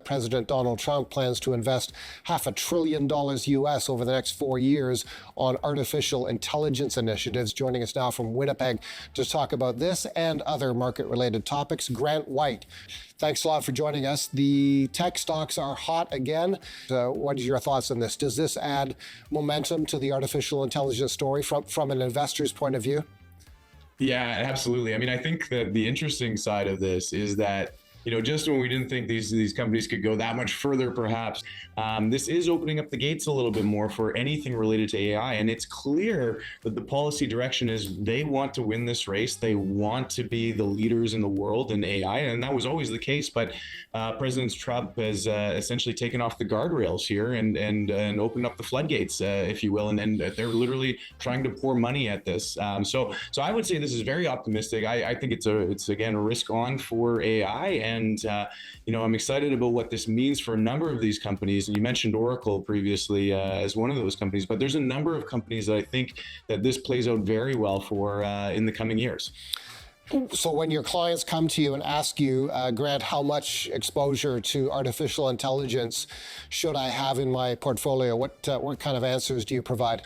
President Donald Trump plans to invest $500 billion US over the next 4 years on artificial intelligence initiatives. Joining us now from Winnipeg to talk about this and other market-related topics, Grant White. Thanks a lot for joining us. The tech stocks are hot again. What are your thoughts on this? Does this add momentum to the artificial intelligence story from an investor's point of view? Yeah, absolutely. I mean, I think that the interesting side of this is that, just when we didn't think these companies could go that much further, perhaps, this is opening up the gates a little bit more for anything related to AI. And it's clear that the policy direction is they want to win this race. They want to be the leaders in the world in AI. And that was always the case. But President Trump has essentially taken off the guardrails here and opened up the floodgates, if you will. And they're literally trying to pour money at this. So I would say this is very optimistic. I think it's again, a risk on for AI. And, I'm excited about what this means for a number of these companies. And you mentioned Oracle previously as one of those companies, but there's a number of companies that I think that this plays out very well for in the coming years. So when your clients come to you and ask you, Grant, how much exposure to artificial intelligence should I have in my portfolio? What kind of answers do you provide?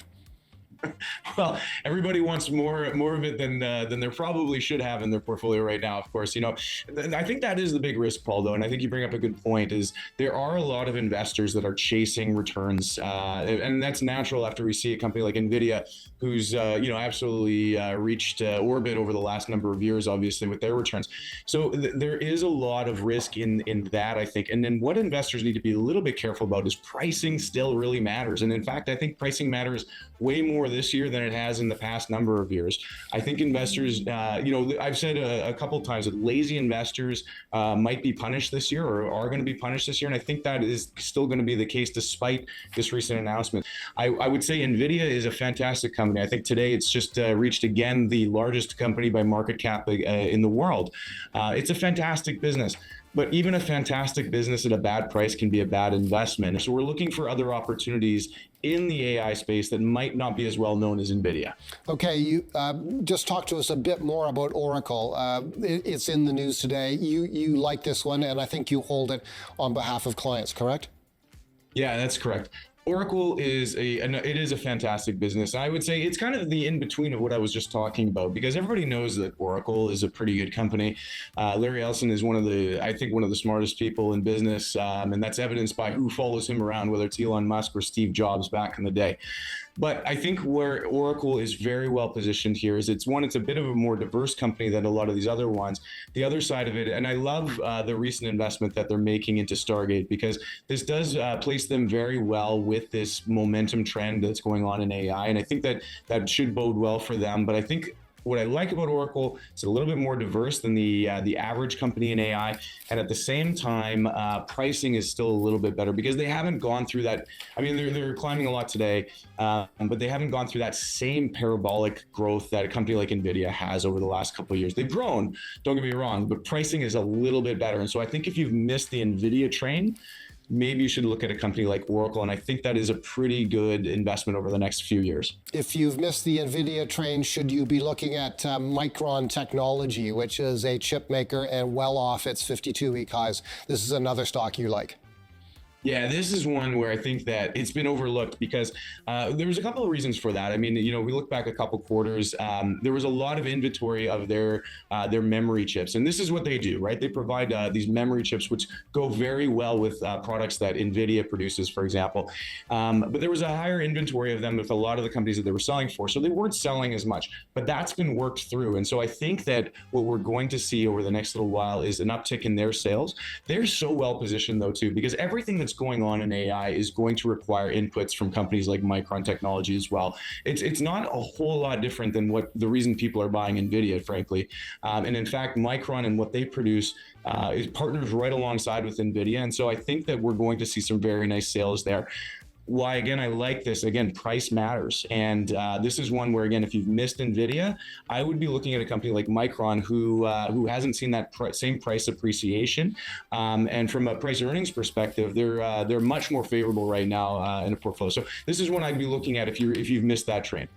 Well, everybody wants more of it than they probably should have in their portfolio right now. Of course, I think that is the big risk, Paul. Though, and I think you bring up a good point. Is there are a lot of investors that are chasing returns, and that's natural after we see a company like Nvidia, who's absolutely reached orbit over the last number of years, obviously with their returns. So there is a lot of risk in that, I think. And then what investors need to be a little bit careful about is pricing still really matters. And in fact, I think pricing matters way more this year than it has in the past number of years. I think investors, I've said a couple of times that lazy investors might be punished this year or are going to be punished this year. And I think that is still going to be the case despite this recent announcement. I would say Nvidia is a fantastic company. I think today it's just reached again the largest company by market cap in the world. It's a fantastic business. But even a fantastic business at a bad price can be a bad investment. So we're looking for other opportunities in the AI space that might not be as well known as Nvidia. Okay, you just talk to us a bit more about Oracle. It's in the news today. You like this one, and I think you hold it on behalf of clients, correct? Yeah, that's correct. Oracle is a fantastic business. I would say it's kind of the in-between of what I was just talking about, because everybody knows that Oracle is a pretty good company. Larry Ellison is one of the smartest people in business, and that's evidenced by who follows him around, whether it's Elon Musk or Steve Jobs back in the day. But I think where Oracle is very well positioned here is it's a bit of a more diverse company than a lot of these other ones. The other side of it, and I love the recent investment that they're making into Stargate, because this does place them very well with this momentum trend that's going on in AI. And I think that should bode well for them. But I think what I like about Oracle, it's a little bit more diverse than the average company in AI, and at the same time, pricing is still a little bit better because they haven't gone through that. I mean, they're climbing a lot today, but they haven't gone through that same parabolic growth that a company like Nvidia has over the last couple of years. They've grown, don't get me wrong, but pricing is a little bit better. And so I think if you've missed the Nvidia train, maybe you should look at a company like Oracle, and I think that is a pretty good investment over the next few years. If you've missed the Nvidia train, should you be looking at Micron Technology, which is a chip maker and well off its 52-week highs? This is another stock you like. Yeah, this is one where I think that it's been overlooked because there was a couple of reasons for that. I mean, we look back a couple quarters, there was a lot of inventory of their memory chips. And this is what they do, right? They provide these memory chips, which go very well with products that Nvidia produces, for example. But there was a higher inventory of them with a lot of the companies that they were selling for. So they weren't selling as much, but that's been worked through. And so I think that what we're going to see over the next little while is an uptick in their sales. They're so well positioned, though, too, because everything that's going on in AI is going to require inputs from companies like Micron Technology as well. It's not a whole lot different than what the reason people are buying Nvidia, frankly. And in fact, Micron and what they produce is partners right alongside with Nvidia. And so I think that we're going to see some very nice sales there. Why, again, I like this. Again, price matters. And this is one where, again, if you've missed Nvidia, I would be looking at a company like Micron who hasn't seen that same price appreciation. And from a price earnings perspective, they're much more favorable right now in a portfolio. So this is one I'd be looking at if you've missed that train.